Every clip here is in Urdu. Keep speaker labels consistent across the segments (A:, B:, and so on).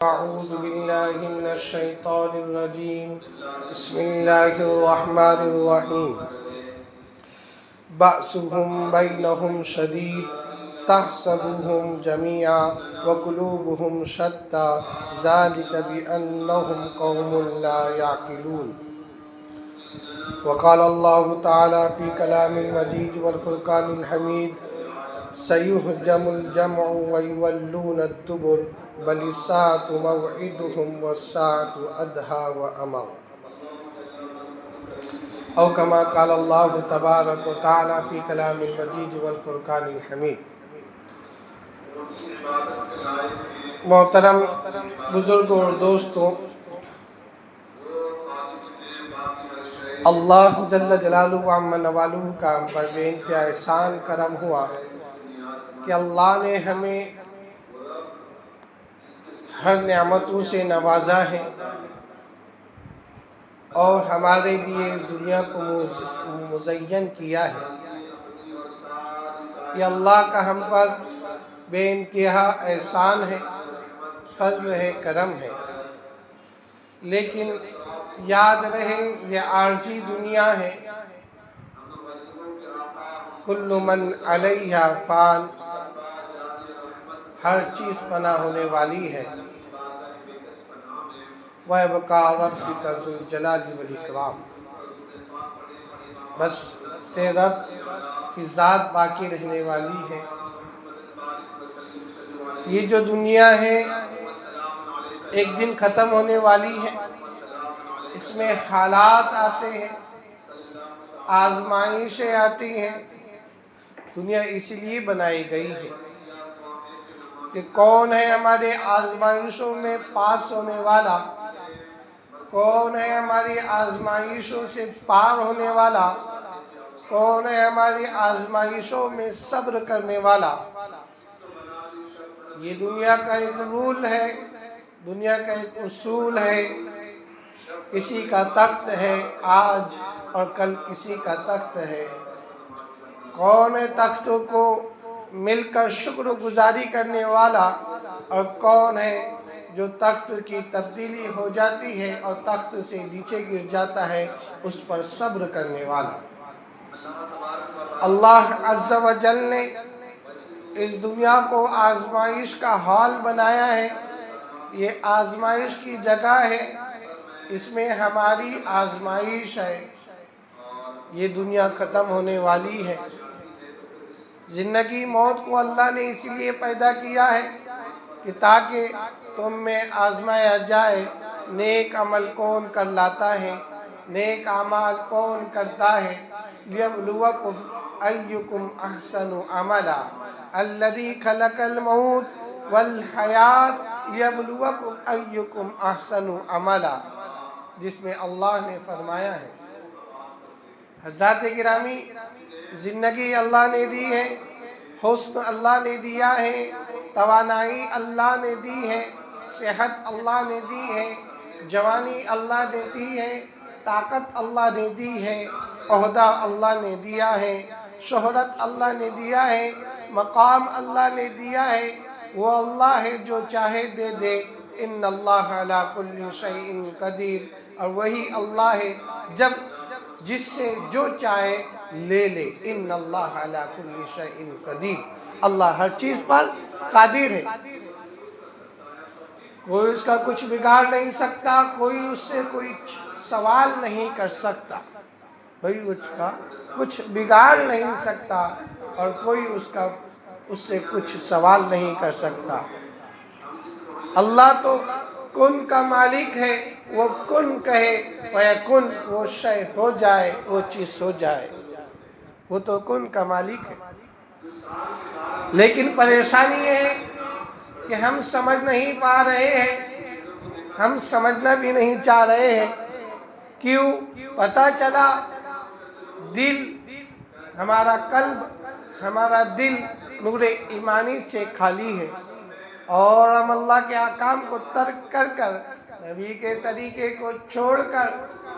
A: أعوذ بالله من الشيطان الرجيم بسم الله الرحمن الرحيم بأسهم بينهم شديد تحسبهم جميعا وقلوبهم شتى ذلك بأنهم قوم لا يعقلون وقال الله تعالى في كلام المجيد والفرقان الحميد سيهزم الجمع ويولون الدبر بل الساعة موعدهم والساعة أدهى وأمر أو كما قال الله تبارك وتعالى في كلام المجيد والفرقان الحميد۔ محترم بزرگوں اور دوستوں، اللہ جل جلالہ و عم نوالہ کا ہم پر بے انتہا احسان کرم ہوا کہ اللہ نے ہمیں ہر نعمتوں سے نوازا ہے اور ہمارے لیے اس دنیا کو مزین کیا ہے۔ یہ اللہ کا ہم پر بے انتہا احسان ہے، فضل ہے، کرم ہے، لیکن یاد رہے یہ عارضی دنیا ہے۔ کل من علیہا فان، ہر چیز فنا ہونے والی ہے۔ وَيَبْقَى رَبُّكَ ذُو الْجَلَالِ وَالْإِكْرَامِ، بس تیرے رب کی ذات باقی رہنے والی ہے۔ یہ جو دنیا ہے ایک دن ختم ہونے والی ہے، اس میں حالات آتے ہیں، آزمائشیں آتی ہیں۔ دنیا اس لیے بنائی گئی ہے کہ کون ہے ہمارے آزمائشوں میں پاس ہونے والا، کون ہے ہماری آزمائشوں سے پار ہونے والا، کون ہے ہماری آزمائشوں میں صبر کرنے والا۔ یہ دنیا کا ایک رول ہے، دنیا کا ایک اصول ہے۔ کسی کا تخت ہے آج اور کل کسی کا تخت ہے۔ کون ہے تختوں کو مل کر شکر گزاری کرنے والا، اور کون ہے جو تخت کی تبدیلی ہو جاتی ہے اور تخت سے نیچے گر جاتا ہے، اس پر صبر کرنے والا۔ اللہ عز و جل نے اس دنیا کو آزمائش کا حال بنایا ہے۔ یہ آزمائش کی جگہ ہے، اس میں ہماری آزمائش ہے۔ یہ دنیا ختم ہونے والی ہے۔ زندگی موت کو اللہ نے اس لیے پیدا کیا ہے کہ تاکہ تم میں آزمایا جائے نیک عمل کون کر لاتا ہے، نیک اعمال کون کرتا ہے۔ لیبلوکم ایکم احسن عملا الذی خلق الموت والحیات لیبلوکم ایکم احسن عملا، جس میں اللہ نے فرمایا ہے۔ حضرات گرامی، زندگی اللہ نے دی ہے، حسن اللہ نے دیا ہے، توانائی اللہ نے دی ہے، صحت اللہ نے دی ہے، جوانی اللہ نے دی ہے، طاقت اللہ نے دی ہے، عہدہ اللہ نے دیا ہے، شہرت اللہ نے دیا ہے، مقام اللہ نے دیا ہے۔ وہ اللہ ہے جو چاہے دے دے، ان اللہ علی کل شیء قدیر، اور وہی اللہ ہے جب جس سے جو چاہے لے لے۔ ان اللہ علی کل شیء قدیر، اللہ ہر چیز پر قادر ہے۔ کوئی اس کا کچھ بگاڑ نہیں سکتا، کوئی اس سے کوئی سوال نہیں کر سکتا، کوئی اس کا کچھ بگاڑ نہیں سکتا، اور کوئی اس سے کچھ سوال نہیں کر سکتا۔ اللہ تو کن کا مالک ہے، وہ کن کہے فیکن، وہ شے ہو جائے، وہ چیز ہو جائے۔ وہ تو کن کا مالک ہے، لیکن پریشانی یہ ہے کہ ہم سمجھ نہیں پا رہے ہیں، ہم سمجھنا بھی نہیں چاہ رہے ہیں۔ کیوں؟ پتہ چلا دل، ہمارا قلب، ہمارا دل نور ایمانی سے خالی ہے، اور ہم اللہ کے احکام کو ترک کر کر، نبی کے طریقے کو چھوڑ کر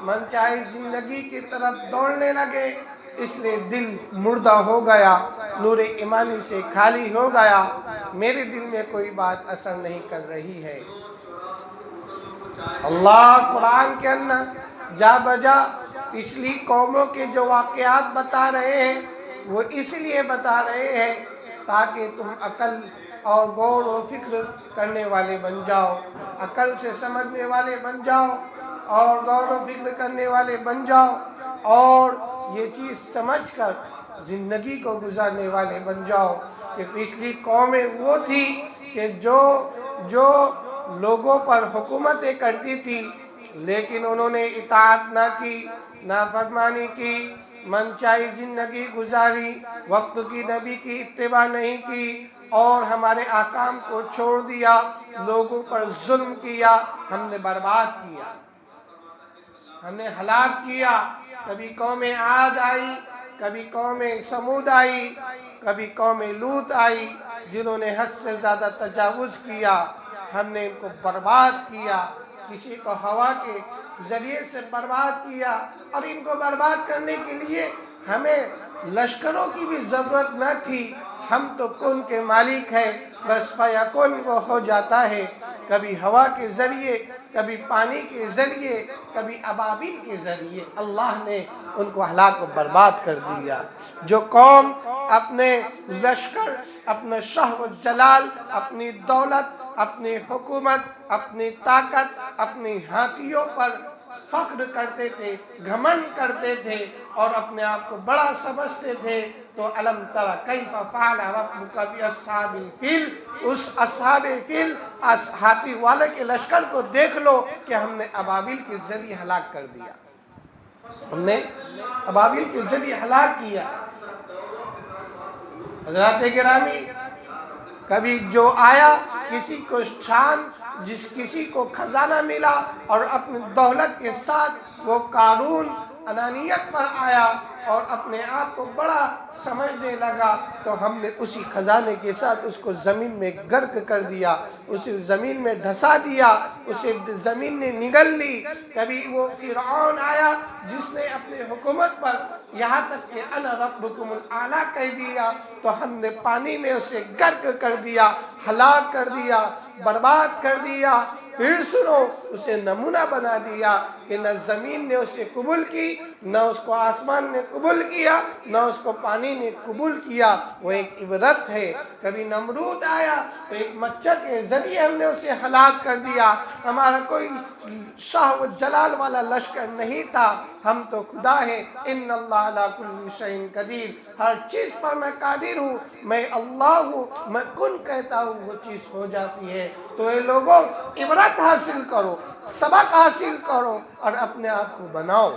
A: من چاہے زندگی کی طرف دوڑنے لگے۔ اس لیے دل مردہ ہو گیا، نور ایمانی سے خالی ہو گیا، میرے دل میں کوئی بات اثر نہیں کر رہی ہے۔ اللہ قرآن کے اندر جا بجا پچھلی قوموں کے جو واقعات بتا رہے ہیں وہ اس لیے بتا رہے ہیں تاکہ تم عقل اور غور و فکر کرنے والے بن جاؤ، عقل سے سمجھنے والے بن جاؤ اور غور و فکر کرنے والے بن جاؤ اور یہ چیز سمجھ کر زندگی کو گزارنے والے بن جاؤ کہ پچھلی قومیں وہ تھی کہ جو لوگوں پر حکومتیں کرتی تھی لیکن انہوں نے اطاعت نہ کی، نافرمانی کی، منچائی زندگی گزاری، وقت کی نبی کی اتباع نہیں کی اور ہمارے احکام کو چھوڑ دیا، لوگوں پر ظلم کیا، ہم نے برباد کیا، ہم نے ہلاک کیا۔ کبھی قوم عاد آئی، کبھی قوم سمود آئی، کبھی قوم لوط آئی جنہوں نے حد سے زیادہ تجاوز کیا، ہم نے ان کو برباد کیا، کسی کو ہوا کے ذریعے سے برباد کیا۔ اور ان کو برباد کرنے کے لیے ہمیں لشکروں کی بھی ضرورت نہ تھی، ہم تو کن کے مالک ہیں، بس فیکن وہ ہو جاتا ہے، کبھی ہوا کے ذریعے، کبھی پانی کے ذریعے، کبھی ابابیل کے ذریعے اللہ نے ان کو ہلاک و برباد کر دیا۔ جو قوم اپنے لشکر، اپنے شاہ و جلال، اپنی دولت، اپنی حکومت، اپنی طاقت، اپنی ہاتھیوں پر فخر کرتے تھے، گھمنڈ کرتے تھے اور اپنے آپ کو بڑا سمجھتے تھے تو الم تر کیف فعل ربک باصحاب الفیل، اس اصحاب فیل ہاتھی والے کے لشکر کو دیکھ لو کہ ہم نے ابابیل کے ذریعے ہلاک کر دیا، ہم نے ابابیل کے ذریعے ہلاک کیا۔ حضرات گرامی، کبھی جو آیا کسی کو شان، کسی کو خزانہ ملا اور اپنی دولت کے ساتھ وہ قارون انانیت پر آیا اور اپنے آپ کو بڑا سمجھنے لگا تو ہم نے اسی خزانے کے ساتھ اس کو زمین میں غرق کر دیا، اسے زمین میں دھسا دیا، اسے زمین نے نگل لی۔ کبھی وہ فرعون آیا جس نے اپنے حکومت پر یہاں تک کہ انا ربکم الاعلیٰ کہہ دیا تو ہم نے پانی میں اسے غرق کر دیا، ہلاک کر دیا، برباد کر دیا۔ پھر سنو، اسے نمونہ بنا دیا کہ نہ زمین نے اسے قبول کی، نہ اس کو آسمان نے قبول کیا، نہ اس کو پانی نے قبول کیا، وہ ایک عبرت ہے۔ کبھی نمرود آیا تو ایک مچھر کے ذریعے ہم نے اسے ہلاک کر دیا۔ ہمارا کوئی شاہ و جلال والا لشکر نہیں تھا، ہم تو خدا ہے، ان اللہ علی کل شیء قدیر، ہر چیز پر میں قادر ہوں، میں اللہ ہوں، میں کن کہتا ہوں وہ چیز ہو جاتی ہے۔ تو اے لوگوں، عبرت حاصل کرو، سبق حاصل کرو اور اپنے آپ کو بناؤ،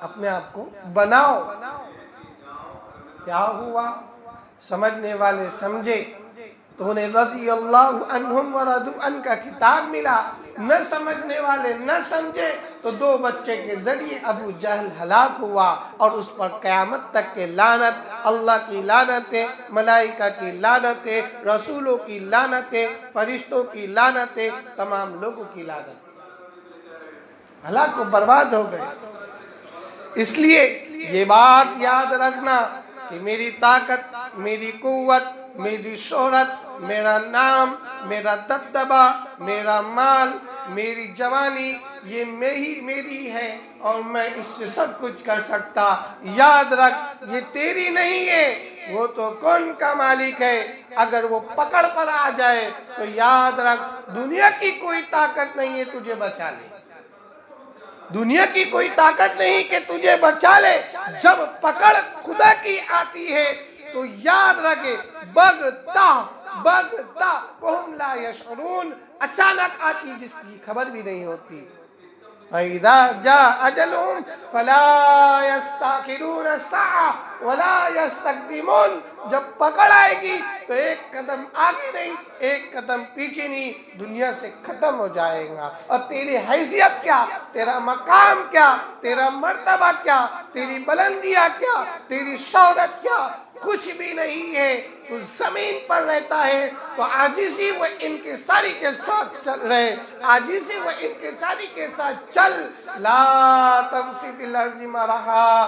A: اپنے آپ کو بناؤ۔ کیا ہوا؟ سمجھنے والے سمجھے تو انہیں رضی اللہ عنہم ورضوا عنہ کا کتاب ملا، نہ سمجھنے والے نہ سمجھے تو 2 بچے کے ذریعے ابو جہل ہلاک ہوا اور اس پر قیامت تک کے لعنت، اللہ کی لعنتیں، ملائکہ کی لعنتیں، رسولوں کی لعنتیں، فرشتوں کی لعنتیں، تمام لوگوں کی لعنتیں، ہلاک و برباد ہو گئے۔ اس لیے یہ بات یاد رکھنا کہ میری طاقت، میری قوت، میری شہرت، میرا نام، میرا دبدبہ، میرا مال، میری جوانی، یہ میری ہے اور میں اس سے سب کچھ کر سکتا۔ یاد رکھ، یہ تیری نہیں ہے، وہ تو کون کا مالک ہے۔ اگر وہ پکڑ پر آ جائے تو یاد رکھ، دنیا کی کوئی طاقت نہیں ہے تجھے بچا لے، دنیا کی کوئی طاقت نہیں کہ تجھے بچا لے۔ جب پکڑ خدا کی آتی ہے تو یاد رکھے، بغتہ وہم لا یشعرون، اچانک آتی جس کی خبر بھی نہیں ہوتی۔ فَإِذَا جَاءَ أَجَلُهُمْ فَلَا يَسْتَأْخِرُونَ سَاعَةً وَلَا يَسْتَقْدِمُونَ، جب پکڑ آئے گی تو ایک قدم آگے نہیں، ایک قدم پیچھے نہیں، دنیا سے ختم ہو جائے گا۔ اور تیری حیثیت کیا، تیرا مقام کیا، تیرا مرتبہ کیا، تیری بلندیاں کیا، تیری شہرت کیا، کچھ بھی نہیں ہے۔ تو زمین پر رہتا ہے تو عاجزی و انکساری کے ساتھ چل رہے، عاجزی و انکساری کے ساتھ چل۔ لا تمشی فی الارض مرحا،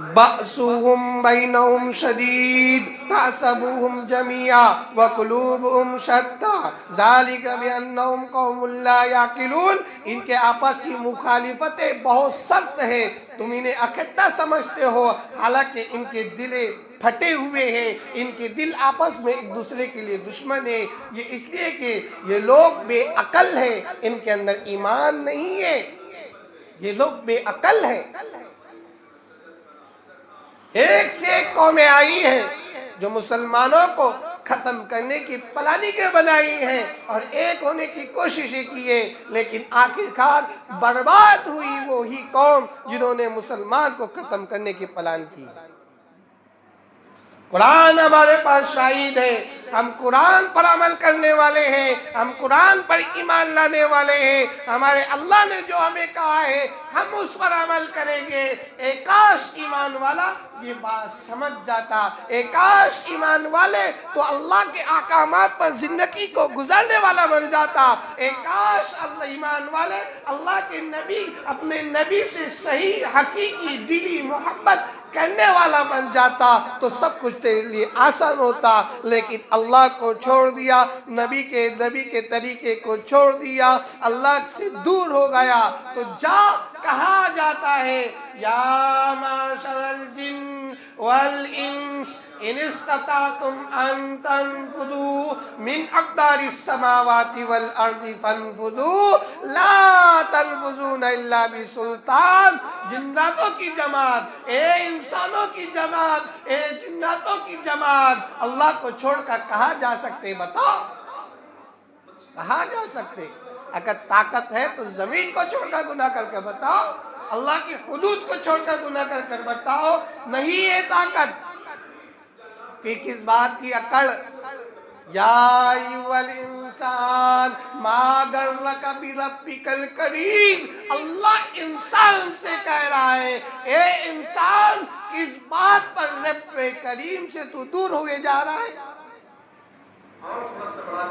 A: بأسهم بينهم شديد تحسبهم جميعا وقلوبهم شتى ذلك بأنهم قوم لا يعقلون. ان کے آپس کی مخالفتیں بہت سخت ہے، تم انہیں اکٹھا سمجھتے ہو حالانکہ ان کے دل پھٹے ہوئے ہیں، ان کے دل آپس میں ایک دوسرے کے لیے دشمن ہے. یہ اس لیے کہ یہ لوگ بے عقل ہیں، ان کے اندر ایمان نہیں ہے، یہ لوگ بے عقل ہیں. ایک سے ایک قومیں آئی ہیں جو مسلمانوں کو ختم کرنے کی پلاننگیں بنائی ہیں اور ایک ہونے کی کوششیں کی ہے، لیکن آخرکار برباد ہوئی وہی قوم جنہوں نے مسلمان کو ختم کرنے کی پلان کی. قرآن ہمارے پاس شاہد ہے، ہم قرآن پر عمل کرنے والے ہیں، ہم قرآن پر ایمان لانے والے ہیں. ہمارے اللہ نے جو ہمیں کہا ہے ہم اس پر عمل کریں گے. ایک کاش ایمان والا یہ بات سمجھ جاتا، ایک کاش ایمان والے تو اللہ کے احکامات پر زندگی کو گزارنے والا بن جاتا. ایک کاش اللہ ایمان والے اللہ کے نبی اپنے نبی سے صحیح حقیقی دلی محبت کرنے والا بن جاتا تو سب کچھ تیرے لیے آسان ہوتا. لیکن اللہ کو چھوڑ دیا، نبی کے طریقے کو چھوڑ دیا، اللہ سے دور ہو گیا تو جا کہا جاتا ہے یا معشر الجن والانس ان استطعتم ان تنفذوا من اقدار السماوات والارض فانفذوا لا تنفذون الا بسلطان. جناتوں کی جماعت، اے انسانوں کی جماعت، اے جناتوں کی جماعت، اللہ کو چھوڑ کر کہاں جا سکتے؟ بتاؤ کہاں جا سکتے؟ اگر طاقت ہے تو زمین کو چھوڑ کر گناہ کر کے بتاؤ، اللہ کی حدود کو چھوڑ کر گناہ کر کر بتاؤ. نہیں ہے طاقت. پھر کس بات کی اکڑ؟ یا ایھا الانسان ما غرک بربک الکریم. اللہ انسان سے کہہ رہا ہے اے انسان کس بات پر رب کریم سے تو دور ہوئے جا رہا ہے؟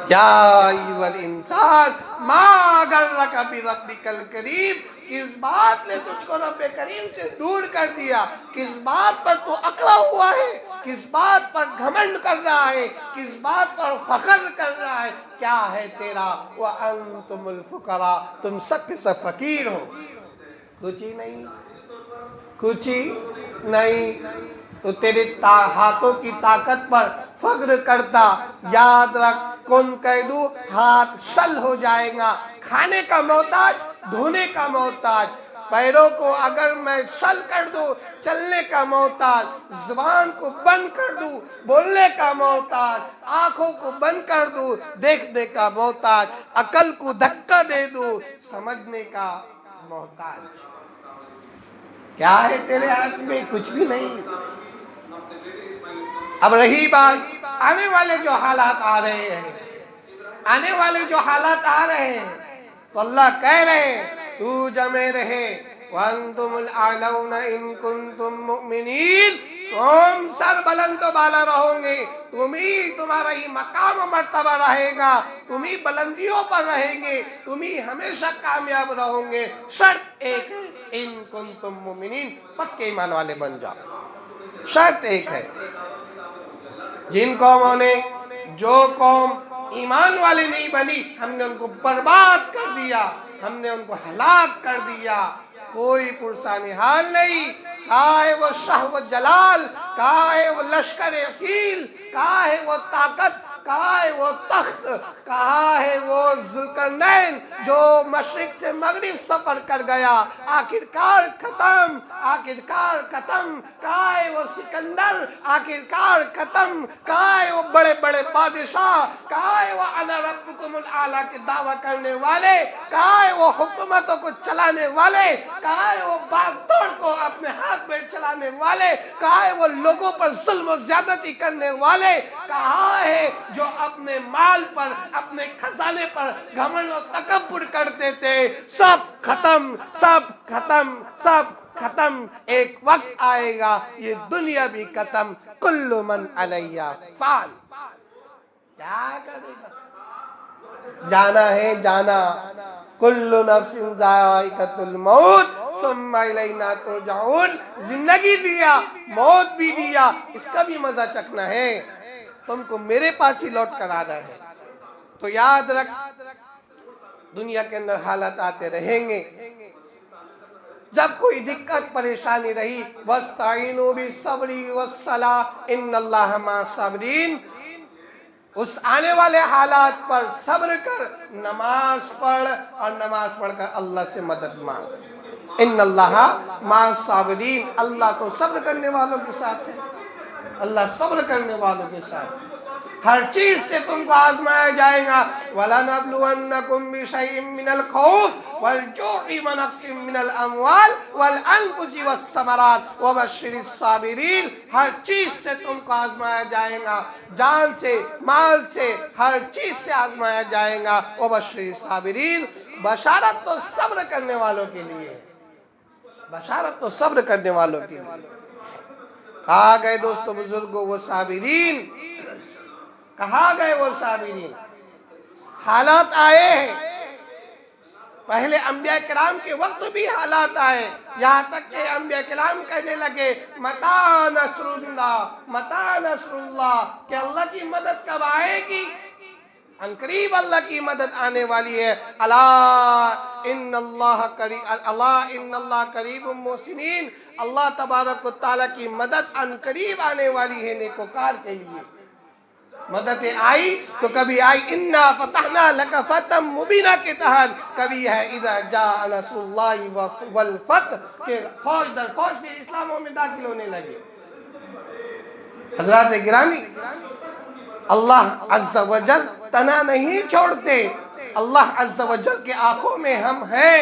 A: یا ایھا الانسان ما غرک بربک الکریم. کس بات نے تجھ کو رب کریم سے دور کر دیا؟ کس بات پر تو اکڑا ہوا ہے؟ کس بات پر گھمنڈ کر رہا ہے؟ کس بات پر فخر کر رہا ہے؟ کیا ہے تیرا؟ وَأَنْتُمُ الْفُقَرَاءُ. تم سب کے سب فقیر ہو، کچھ ہی نہیں، کچھ ہی نہیں. تو تیرے ہاتھوں کی طاقت پر فخر کرتا. یاد رکھ کن کہہ دوں ہاتھ شل ہو جائے گا. کھانے کا محتاج، دھونے کا محتاج. پیروں کو اگر میں شل کر دوں چلنے کا محتاج. زبان کو بند کر دوں بولنے کا محتاج. آنکھوں کو بند کر دوں دیکھنے کا محتاج. عقل کو دھکا دے دوں سمجھنے کا محتاج. کیا ہے تیرے ہاتھ میں؟ کچھ بھی نہیں. اب رہی بات آنے والے جو حالات آ رہے ہیں، آنے والے جو حالات آ رہے ہیں تو اللہ کہہ رہے ہیں تو جمے رہے وَأَنْتُمُ الْأَعْلَوْنَ إِن كُنتُم مُؤْمِنِينَ. تم سر بلند و بالا رہو گے، تمہارا ہی مقام و مرتبہ رہے گا، تم ہی بلندیوں پر رہیں گے، تم ہی ہمیشہ کامیاب رہو گے. شرط ایک ہے ان کنتم مؤمنین، پکے ایمان والے بن جاؤ. شرط ایک ہے. جن قوموں نے، جو قوم ایمان والے نہیں بنی ہم نے ان کو برباد کر دیا، ہم نے ان کو ہلاک کر دیا. کوئی پرسان حال نہیں. کہاں ہے وہ شاہ و جلال؟ کہاں ہے وہ لشکر فیل؟ کہاں ہے وہ طاقت؟ کہاں ہے وہ تخت؟ کہاں ہے وہ ذوالقرنین جو مشرق سے مغرب سفر کر گیا؟ آخرکار ختم، آخرکار ختم. کہاں ہے وہ سکندر؟ آخرکار ختم. کہاں ہے وہ بڑے بڑے بادشاہ؟ کہاں ہے وہ انا ربکم الاعلیٰ کے دعویٰ کرنے والے؟ کہاں ہے وہ حکومتوں کو چلانے والے؟ کہاں ہے وہ باغ توڑ کو اپنے ہاتھ میں چلانے والے؟ کہاں ہے وہ لوگوں پر ظلم و زیادتی کرنے والے؟ کہاں ہے جو اپنے مال پر، اپنے خزانے پر گھمنڈ و تکبر کرتے تھے؟ سب ختم، سب ختم، سب ختم. ایک وقت آئے گا یہ دنیا بھی ختم. کل من علیہ فان. کیا کرے گا؟ جانا ہے جانا. کل نفس ذائقۃ الموت ثم الینا ترجعون، زندگی دیا، موت بھی دیا، اس کا بھی مزہ چکھنا ہے، تم کو میرے پاس ہی لوٹ کر آنا ہے۔ تو یاد رکھ، دنیا کے اندر حالات آتے رہیں گے، جب کوئی دقت پریشانی رہی وَاسْتَعِينُوا بِالصَّبْرِ وَالصَّلَاةِ إِنَّ اللَّهَ مَعَ الصَّابِرِينَ، اس آنے والے حالات پر صبر کر، نماز پڑھ، اور نماز پڑھ کر اللہ سے مدد مانگ۔ ان اللہ مع الصابرین، اللہ تو صبر کرنے والوں کے ساتھ ہے، اللہ صبر کرنے والوں کے ساتھ ہے۔ ہر چیز سے تم کو آزمایا جائے گا۔ وَلَنَبْلُوَنَّكُمْ بِشَيْءٍ مِّنَ الْخَوْفِ وَالْجُوعِ وَنَقْصٍ مِّنَ الْأَمْوَالِ وَالْأَنفُسِ وَالثَّمَرَاتِ وَبَشِّرِ الصَّابِرِينَ، ہر چیز سے تم کو آزمایا جائے گا، جان سے، مال سے، ہر چیز سے آزمایا جائے گا۔ وَبَشِّرِ الصَّابِرِينَ، بشارت تو صبر کرنے والوں کے لیے، بشارت تو صبر کرنے والوں کے لیے۔ کہا گئے دوستو بزرگوں وہ صابرین، کہا گئے وہ صابرین، حالات آئے ہیں، پہلے انبیاء کرام کے وقت بھی حالات آئے، یہاں تک کہ انبیاء کرام کہنے لگے متی نصر اللہ، متی نصر اللہ، کہ اللہ کی مدد کب آئے گی؟ ان قریب اللہ کی مدد آنے والی ہے۔ الا ان اللہ قریب المحسنین، اللہ تبارک و تعالیٰ کی مدد ان قریب آنے والی ہے نیکوکار کے لیے۔ مدد آئی تو کبھی آئی انا فتحنا لک فتحا مبینا کے تحت، کبھی ہے اذا جاء نصر اللہ والفتح، کہ فوج در فوج پھر اسلاموں میں داخل ہونے لگے۔ حضرات گرامی، اللہ عز و جل تنہا نہیں چھوڑتے، اللہ عز و جل کے آنکھوں میں ہم ہیں،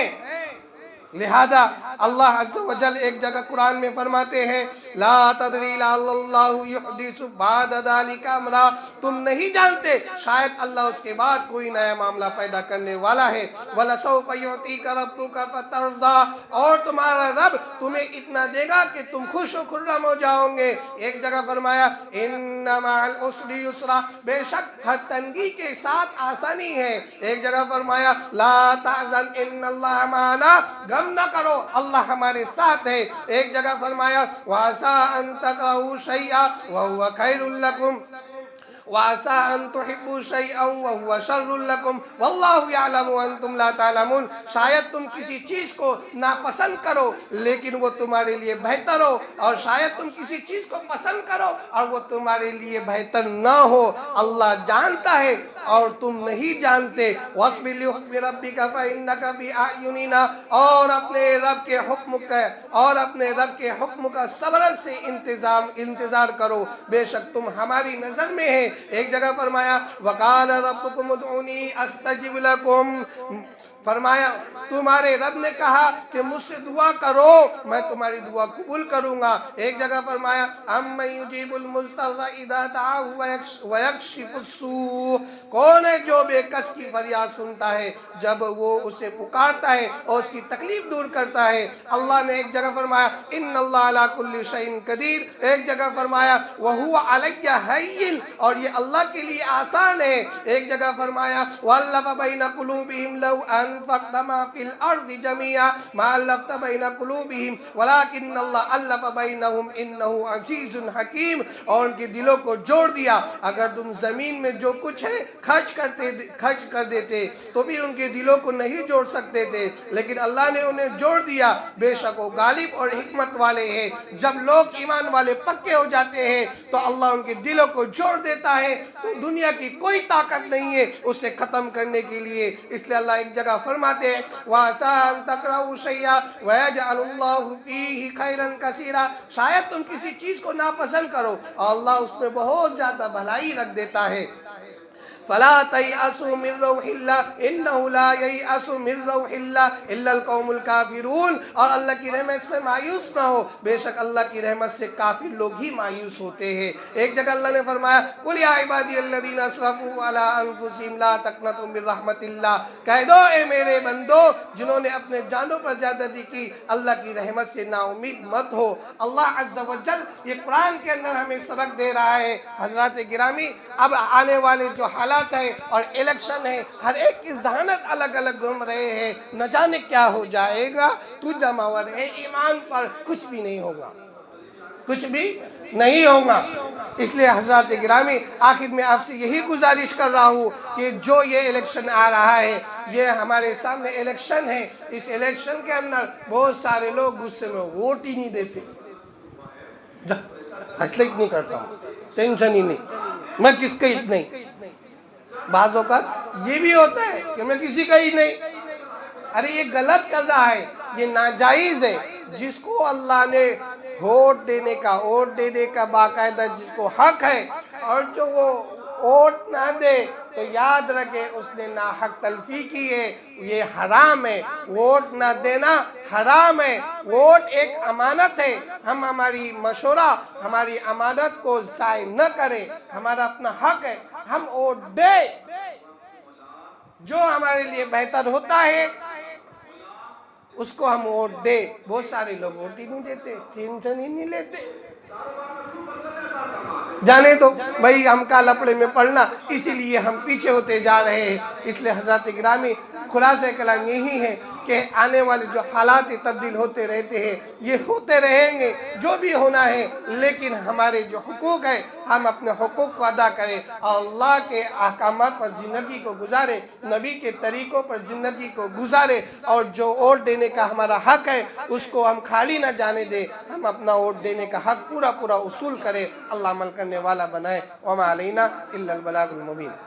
A: لہذا اللہ عز و جل ایک جگہ قرآن میں فرماتے ہیں لا تدری لعل اللہ یحدث بعد ذلک امرا، تم نہیں جانتے شاید اللہ اس کے بعد کوئی نیا معاملہ پیدا کرنے والا ہے۔ وَلَسَوْفَ يُعْطِيكَ رَبُّكَ فَتَرْضَىٰ، اور تمہارا رب تمہیں اتنا دے گا کہ تم خوش و خرم ہو جاؤ گے۔ ایک جگہ فرمایا اِنَّ مَعَ الْعُسْرِ يُسْرًا، بے شک ہر تنگی کے ساتھ آسانی ہے۔ ایک جگہ فرمایا لا تحزن ان اللہ معنا، غم نہ کرو اللہ ہمارے ساتھ ہے۔ ایک جگہ فرمایا وَعَسَىٰ أَن تَكْرَهُوا شَيْئًا وَهُوَ خَيْرٌ لَكُمْ وَعَسَىٰ أَن تُحِبُّوا شَيْئًا وَهُوَ شَرٌّ لَكُمْ وَاللَّهُ يَعْلَمُ وَأَنْتُمْ لَا تَعْلَمُونَ، شاید تم کسی چیز کو ناپسند کرو لیکن وہ تمہارے لیے بہتر ہو، اور شاید تم کسی چیز کو پسند کرو اور وہ تمہارے لیے بہتر نہ ہو، اللہ جانتا ہے اور تم نہیں جانتے۔ وَاصْبِرْ لِحُكْمِ رَبِّكَ فَإِنَّكَ بِأَعْيُنِنَا، اور اپنے رب کے حکم کا صبر سے انتظار کرو، بے شک تم ہماری نظر میں ہے۔ ایک جگہ فرمایا وَقَالَ رَبُّكُمُ ادْعُونِي أَسْتَجِبْ لَكُمْ، فرمایا تمہارے رب نے کہا کہ مجھ سے دعا کرو میں تمہاری دعا قبول کروں گا۔ ایک جگہ فرمایا أَمَّن يُجِيبُ الْمُضْطَرَّ إِذَا دَعَاهُ وَيَكْشِفُ السُّوءَ، کون ہے جو بے کس کی فریاد سنتا ہے جب وہ اسے پکارتا ہے اور اس کی تکلیف دور کرتا ہے۔ اللہ نے ایک جگہ فرمایا إِنَّ اللَّهَ عَلَىٰ كُلِّ شَيْءٍ قَدِيرٌ، ایک جگہ فرمایا وَهُوَ عَلَيَّ هَيِّنٌ، اور یہ اللہ کے لیے آسان ہے۔ ایک جگہ فرمایا وَأَلَّفَ بَيْنَ قُلُوبِهِمْ لَوْ أَنفَقْتَ مَا فِي الْأَرْضِ جَمِيعًا مَا أَلَّفْتَ بَيْنَ قُلُوبِهِمْ وَلَٰكِنَّ اللَّهَ أَلَّفَ بَيْنَهُمْ إِنَّهُ عَزِيزٌ حَكِيمٌ، اور ان کے دلوں کو جوڑ دیا۔ اگر تم زمین میں جو کچھ ہے خرچ کر دیتے تو بھی ان کے دلوں کو نہیں جوڑ سکتے تھے، لیکن اللہ نے انہیں جوڑ دیا، بے شک وہ غالب اور حکمت والے ہیں۔ جب لوگ ایمان والے پکے ہو جاتے ہیں تو اللہ ان کے دلوں کو جوڑ دیتا ہے، تو دنیا کی کوئی طاقت نہیں ہے اسے ختم کرنے کے لیے۔ اس لیے اللہ ایک جگہ فرماتے ہیں وَعَسَىٰ أَن تَكْرَهُوا شَيْئًا وَيَجْعَلُ اللَّهُ فِيهِ خَيْرًا كَثِيرًا، شاید تم کسی چیز کو ناپسند کرو اور اللہ اس میں بہت زیادہ بھلائی رکھ دیتا ہے۔ فَلَا تَيْأَسُوا مِن رَّوْحِ اللَّهِ إِنَّهُ لَا يَيْأَسُ مِن رَّوْحِ اللَّهِ إِلَّا الْقَوْمُ الْكَافِرُونَ، اور اللہ کی رحمت سے مایوس نہ ہو، بے شک اللہ کی رحمت سے کافر لوگ ہی مایوس ہوتے ہیں۔ ایک جگہ اللہ نے فرمایا قُلْ يَا عِبَادِيَ الَّذِينَ أَسْرَفُوا عَلَىٰ أَنفُسِهِمْ لَا تَقْنَطُوا مِن رَّحْمَةِ اللَّهِ، کہہ دو اے میرے بندو جنہوں نے اپنے جانوں پر زیادتی کی، اللہ کی رحمت سے نا امید مت ہو۔ اللہ عز و جل یہ قرآن کے اندر ہمیں سبق دے رہا ہے۔ حضرات گرامی، اب آنے والے جو حالات انتخابات ہے اور الیکشن ہے، ہر ایک کی ذہانت الگ الگ گھوم رہے ہیں، نہ جانے کیا ہو جائے گا۔ تو جماور ہے ایمان پر، کچھ بھی نہیں ہوگا، کچھ بھی نہیں ہوگا۔ اس لیے حضرات گرامی، آخر میں آپ سے یہی گزارش کر رہا ہوں کہ جو یہ الیکشن آ رہا ہے، یہ ہمارے سامنے الیکشن ہے، اس الیکشن کے اندر بہت سارے لوگ غصے میں ووٹ ہی نہیں دیتے۔ حسلک نہیں کرتا ہوں، ٹینشن ہی نہیں، میں کس کا ہی نہیں۔ بعض اوقات یہ بھی ہوتا ہے کہ میں کسی کا ہی نہیں۔ ارے یہ غلط کر رہا ہے، یہ ناجائز ہے۔ جس کو اللہ نے ووٹ دینے کا باقاعدہ جس کو حق ہے، اور جو وہ ووٹ نہ دے تو یاد رکھے اس نے ناحق تلفی کی ہے، یہ حرام ہے۔ ووٹ نہ دینا حرام ہے۔ ووٹ ایک امانت ہے، ہم ہماری مشورہ، ہماری امانت کو ضائع نہ کریں۔ ہمارا اپنا حق ہے، ہم ووٹ دیں، جو ہمارے لیے بہتر ہوتا ہے اس کو ہم ووٹ دے۔ بہت سارے لوگ ووٹ ہی نہیں دیتے، ٹینشن ہی نہیں لیتے۔ جانے تو بھائی ہم کا لپڑے میں پڑنا، اسی لیے ہم پیچھے ہوتے جا رہے ہیں۔ اس لیے حضرات گرامی، خلاصہ کلام یہی ہے کہ آنے والے جو حالات تبدیل ہوتے رہتے ہیں، یہ ہوتے رہیں گے، جو بھی ہونا ہے، لیکن ہمارے جو حقوق ہیں ہم اپنے حقوق کو ادا کریں، اللہ کے احکامات پر زندگی کو گزارے، نبی کے طریقوں پر زندگی کو گزارے، اور جو ووٹ دینے کا ہمارا حق ہے اس کو ہم خالی نہ جانے دیں۔ ہم اپنا ووٹ دینے کا حق پورا اصول کریں، اللہ عمل کرنے والا بنائے۔ وما علینا الا البلاغ المبین۔